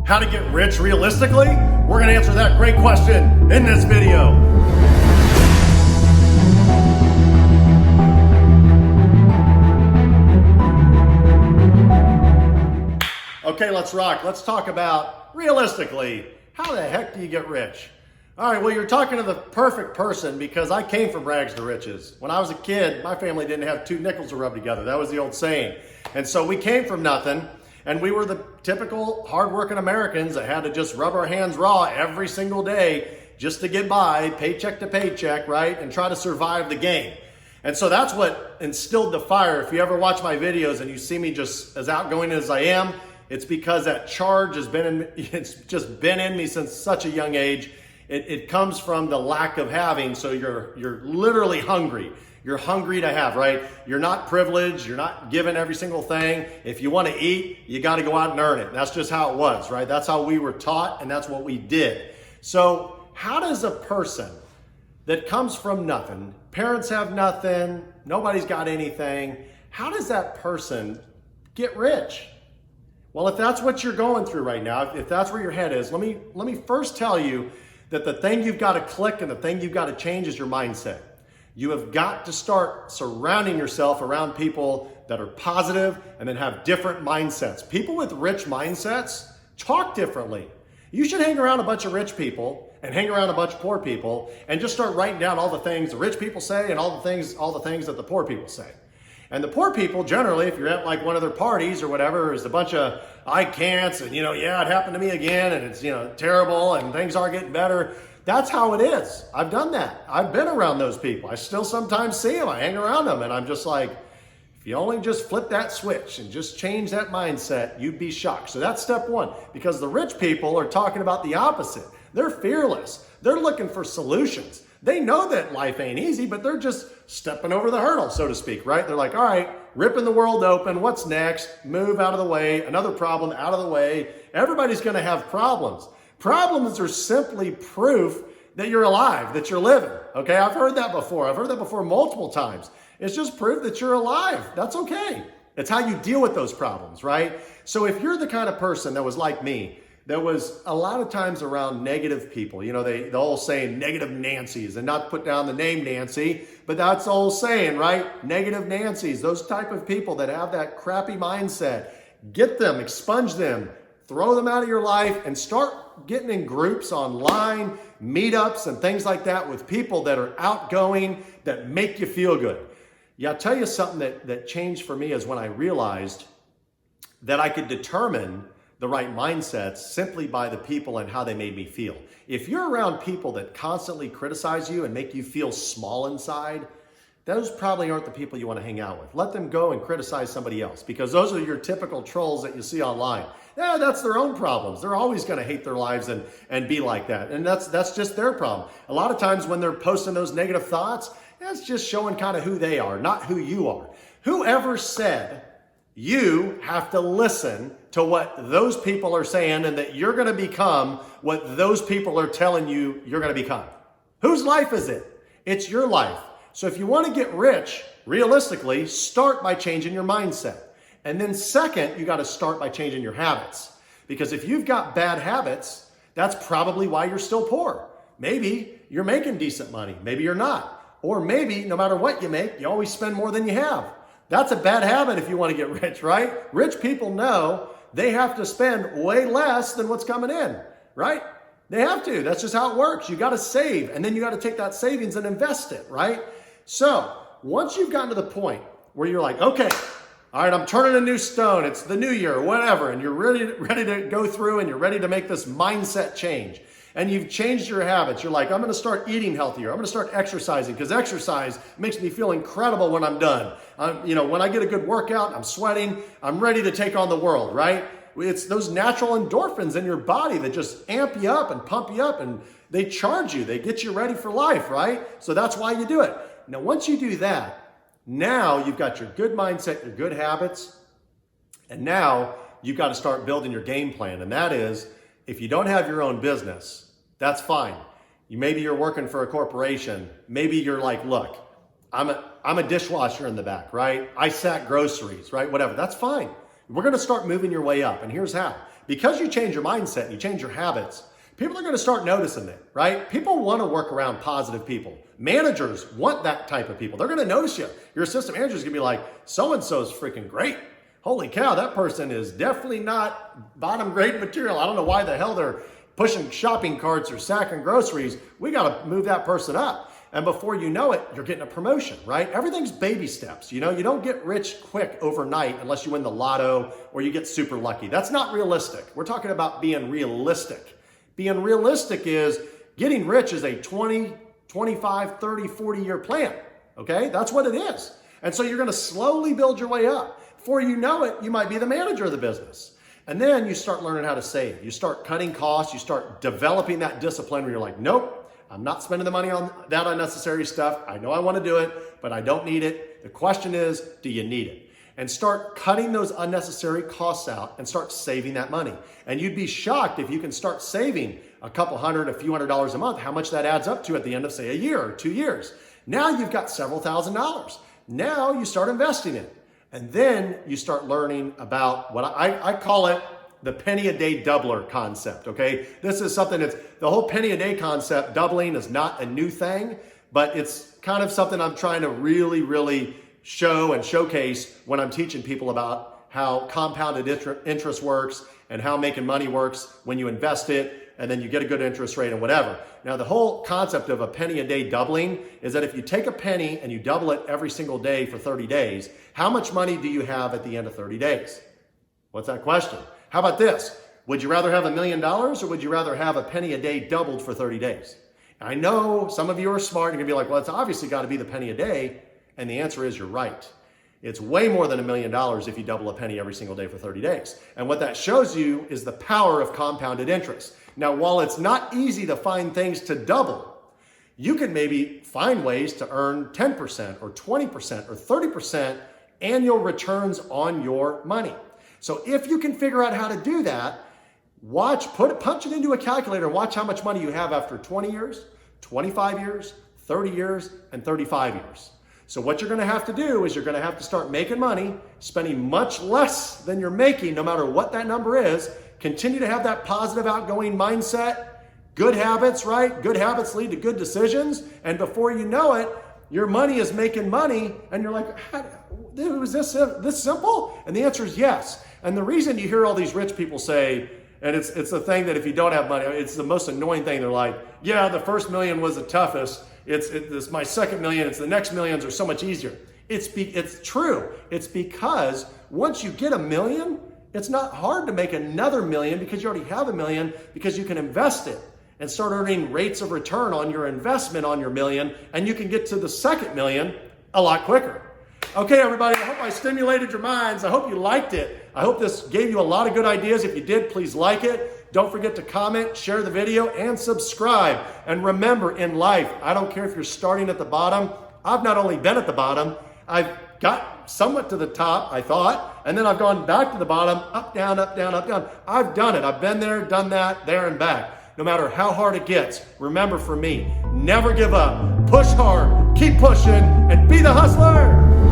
How to get rich realistically? We're going to answer that great question in this video. Okay, let's rock. Let's talk about realistically, how the heck do you get rich? All right, well, you're talking to the perfect person because I came from rags to riches. When I was a kid, my family didn't have two nickels to rub together. That was the old saying. And so we came from nothing, and we were the typical hardworking Americans that had to just rub our hands raw every single day just to get by, paycheck to paycheck, right? And try to survive the game. And so that's what instilled the fire. If you ever watch my videos and you see me just as outgoing as I am, it's because that charge has been in, it's just been in me since such a young age. It comes from the lack of having, so you're literally hungry. You're hungry to have, right? You're not privileged. You're not given every single thing. If you want to eat, you got to go out and earn it. That's just how it was, right? That's how we were taught, and that's what we did. So how does a person that comes from nothing, parents have nothing, nobody's got anything, how does that person get rich? Well, if that's what you're going through right now, if that's where your head is, let me first tell you that the thing you've got to click and the thing you've got to change is your mindset. You have got to start surrounding yourself around people that are positive and then have different mindsets. People with rich mindsets talk differently. You should hang around a bunch of rich people and hang around a bunch of poor people and just start writing down all the things the rich people say and all the things that the poor people say. And the poor people, generally, if you're at like one of their parties or whatever, is a bunch of I can'ts and, yeah, it happened to me again and it's, terrible and things aren't getting better. That's how it is. I've done that. I've been around those people. I still sometimes see them. I hang around them and I'm just like, if you only just flip that switch and just change that mindset, you'd be shocked. So that's step one, because the rich people are talking about the opposite. They're fearless. They're looking for solutions. They know that life ain't easy, but they're just stepping over the hurdle, so to speak, right? They're like, all right, ripping the world open. What's next? Move out of the way. Another problem out of the way. Everybody's going to have problems. Problems are simply proof that you're alive, that you're living. Okay, I've heard that before. I've heard that before multiple times. It's just proof that you're alive. That's okay. It's how you deal with those problems, right? So if you're the kind of person that was like me, that was a lot of times around negative people. The old saying, negative Nancy's, and not put down the name Nancy, but that's the old saying, right? Negative Nancy's, those type of people that have that crappy mindset, get them, expunge them, throw them out of your life and start getting in groups online, meetups and things like that with people that are outgoing, that make you feel good. Yeah, I'll tell you something that changed for me is when I realized that I could determine the right mindsets simply by the people and how they made me feel. If you're around people that constantly criticize you and make you feel small inside, those probably aren't the people you want to hang out with. Let them go and criticize somebody else, because those are your typical trolls that you see online. Yeah, that's their own problems. They're always going to hate their lives and be like that. And that's just their problem. A lot of times when they're posting those negative thoughts, that's just showing kind of who they are, not who you are. Whoever said you have to listen to what those people are saying and that you're going to become what those people are telling you you're going to become? Whose life is it? It's your life. So if you want to get rich, realistically, start by changing your mindset. And then second, you got to start by changing your habits. Because if you've got bad habits, that's probably why you're still poor. Maybe you're making decent money. Maybe you're not. Or maybe no matter what you make, you always spend more than you have. That's a bad habit if you want to get rich, right? Rich people know they have to spend way less than what's coming in, right? They have to. That's just how it works. You got to save, and then you got to take that savings and invest it, right? So once you've gotten to the point where you're like, okay, all right, I'm turning a new stone. It's the new year, whatever, and you're ready to go through and you're ready to make this mindset change. And you've changed your habits. You're like, I'm going to start eating healthier. I'm going to start exercising because exercise makes me feel incredible when I'm done. When I get a good workout, I'm sweating, I'm ready to take on the world, right? It's those natural endorphins in your body that just amp you up and pump you up, and they charge you. They get you ready for life, right? So that's why you do it. Now, once you do that, now you've got your good mindset, your good habits, and now you've got to start building your game plan. And that is, if you don't have your own business, that's fine. Maybe you're working for a corporation. Maybe you're like, look, I'm a dishwasher in the back, right? I sack groceries, right? Whatever. That's fine. We're going to start moving your way up. And here's how. because you change your mindset, you change your habits, people are going to start noticing it, right? People want to work around positive people. Managers want that type of people. They're going to notice you. Your assistant manager is going to be like, so-and-so's freaking great. Holy cow, that person is definitely not bottom grade material. I don't know why the hell they're pushing shopping carts or sacking groceries. We got to move that person up. And before you know it, you're getting a promotion, right? Everything's baby steps. You know, you don't get rich quick overnight unless you win the lotto or you get super lucky. That's not realistic. We're talking about being realistic. Being realistic is getting rich is a 20, 25, 30, 40-year plan, okay? That's what it is. And so you're going to slowly build your way up. Before you know it, you might be the manager of the business. And then you start learning how to save. You start cutting costs. You start developing that discipline where you're like, nope, I'm not spending the money on that unnecessary stuff. I know I want to do it, but I don't need it. The question is, do you need it? And start cutting those unnecessary costs out and start saving that money. And you'd be shocked if you can start saving a couple hundred, a few $100s a month, how much that adds up to at the end of, say, a year or 2 years. Now you've got several $1,000s. Now you start investing in it. And then you start learning about what I call it the penny a day doubler concept, okay? This is something that's, the whole penny a day concept, doubling is not a new thing, but it's kind of something I'm trying to really show and showcase when I'm teaching people about how compounded interest works and how making money works when you invest it and then you get a good interest rate and whatever. Now, the whole concept of a penny a day doubling is that if you take a penny and you double it every single day for 30 days, how much money do you have at the end of 30 days? What's that question? How about this? Would you rather have $1 million or would you rather have a penny a day doubled for 30 days? I know some of you are smart and you're gonna be like, well, it's obviously gotta be the penny a day. And the answer is you're right. It's way more than $1 million if you double a penny every single day for 30 days. And what that shows you is the power of compounded interest. Now, while it's not easy to find things to double, you can maybe find ways to earn 10% or 20% or 30% annual returns on your money. So if you can figure out how to do that, punch it into a calculator, watch how much money you have after 20 years, 25 years, 30 years, and 35 years. So what you're gonna have to do is you're gonna have to start making money, spending much less than you're making, no matter what that number is, continue to have that positive outgoing mindset, good habits, right? Good habits lead to good decisions, and before you know it, your money is making money, and you're like, dude, is this simple? And the answer is yes. And the reason you hear all these rich people say, and it's the thing that if you don't have money, it's the most annoying thing. They're like, yeah, the first million was the toughest. It's my second million. It's the next millions are so much easier. It's true. It's because once you get $1 million, it's not hard to make another million because you already have $1 million because you can invest it and start earning rates of return on your investment on your million, and you can get to the second million a lot quicker. Okay, everybody, I hope I stimulated your minds. I hope you liked it. I hope this gave you a lot of good ideas. If you did, please like it. Don't forget to comment, share the video, and subscribe. And remember, in life, I don't care if you're starting at the bottom. I've not only been at the bottom, I've got somewhat to the top, I thought, and then I've gone back to the bottom, up, down, up, down, up, down. I've done it. I've been there, done that, there and back. No matter how hard it gets, remember for me, never give up, push hard, keep pushing, and be the hustler.